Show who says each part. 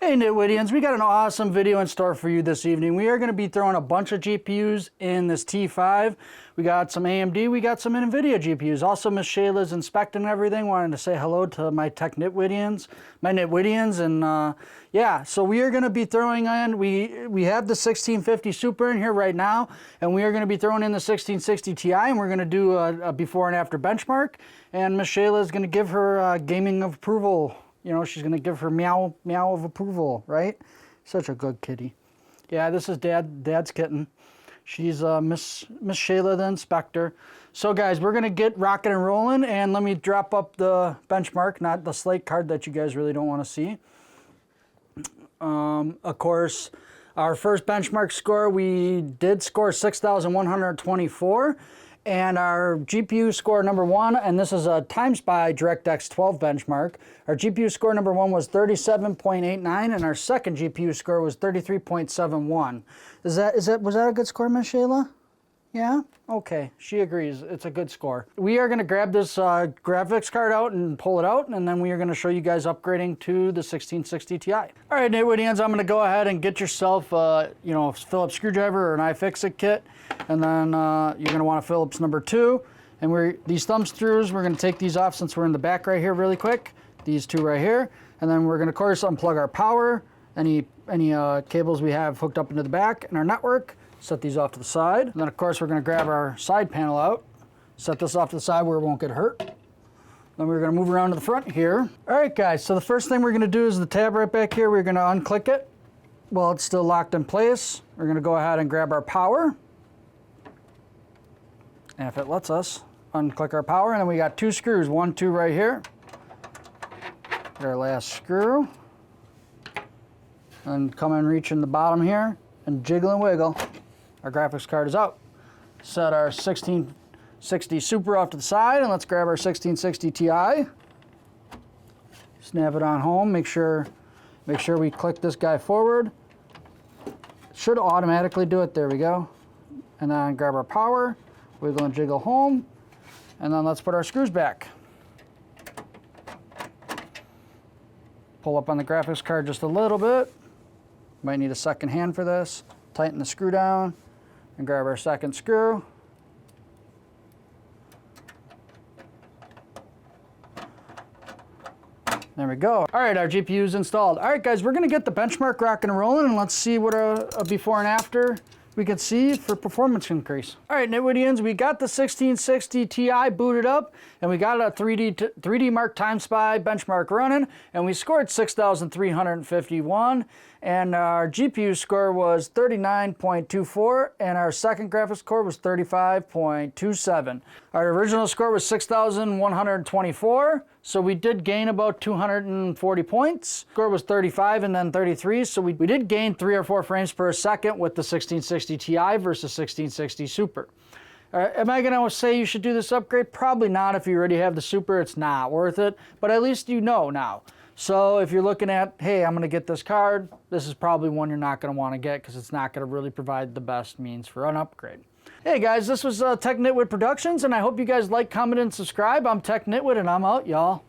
Speaker 1: Hey Nitwittians, we got an awesome video in store for you this evening. We are going to be throwing a bunch of GPUs in this T5. We got some AMD, we got some NVIDIA GPUs. Also, Miss Shayla's inspecting everything. Wanted to say hello to my tech Nitwittians, and yeah, so we are going to be throwing in, we have the 1650 Super in here right now, and we are going to be throwing in the 1660 Ti, and we're going to do a before and after benchmark, and Miss Shayla is going to give her gaming of approval. You know, she's going to give her meow of approval, right? Such a good kitty. Yeah, this is Dad's kitten. She's Miss Shayla, the inspector. So guys, we're going to get rocking and rolling, and let me drop up the benchmark, not the slate card that you guys really don't want to see. Of course, our first benchmark score, we did score 6,124. And our GPU score number one, and this is a times by DirectX 12 benchmark. Our GPU score number one was 37.89, and our second GPU score was 33.71. Was that a good score, Miss Shayla? Yeah? Okay, she agrees. It's a good score. We are going to grab this graphics card out and pull it out, and then we are going to show you guys upgrading to the 1660 Ti. All right, Nitwittians, I'm going to go ahead and get yourself, you know, a Phillips screwdriver or an iFixit kit, and then you're going to want a Phillips number 2. And these thumb screws, we're going to take these off since we're in the back right here really quick. These two right here, and then we're going to, of course, unplug our power, any cables we have hooked up into the back, and our network. Set these off to the side. And then, of course, we're going to grab our side panel out. Set this off to the side where it won't get hurt. Then we're going to move around to the front here. All right, guys, so the first thing we're going to do is the tab right back here. We're going to unclick it while it's still locked in place. We're going to go ahead and grab our power. And if it lets us, unclick our power. And then we got two screws, 1, 2 right here. Get our last screw. And come and reach in the bottom here and jiggle and wiggle. Our graphics card is out. Set our 1660 Super off to the side, and let's grab our 1660 Ti. Snap it on home. Make sure we click this guy forward. Should automatically do it. There we go. And then grab our power, wiggle and jiggle home, and then let's put our screws back. Pull up on the graphics card just a little bit. Might need a second hand for this. Tighten the screw down and grab our second screw. There we go. All right, our GPU is installed. All right, guys, we're gonna get the benchmark rocking and rolling, and let's see what a before and after we can see for performance increase. All right, Nitwittians, we got the 1660 Ti booted up, and we got a 3D Mark Time Spy benchmark running, and we scored 6,351, and our GPU score was 39.24, and our second graphics score was 35.27. Our original score was 6,124, so we did gain about 240 points. Score was 35 and then 33, so we did gain 3 or 4 frames per second with the 1660 Ti versus 1660 Super. Am I going to say you should do this upgrade? Probably not. If you already have the Super, it's not worth it, but at least you know now. So if you're looking at, hey, I'm going to get this card, this is probably one you're not going to want to get because it's not going to really provide the best means for an upgrade. Hey guys, this was Tech Nitwit Productions, and I hope you guys like, comment, and subscribe. I'm Tech Nitwit, and I'm out, y'all.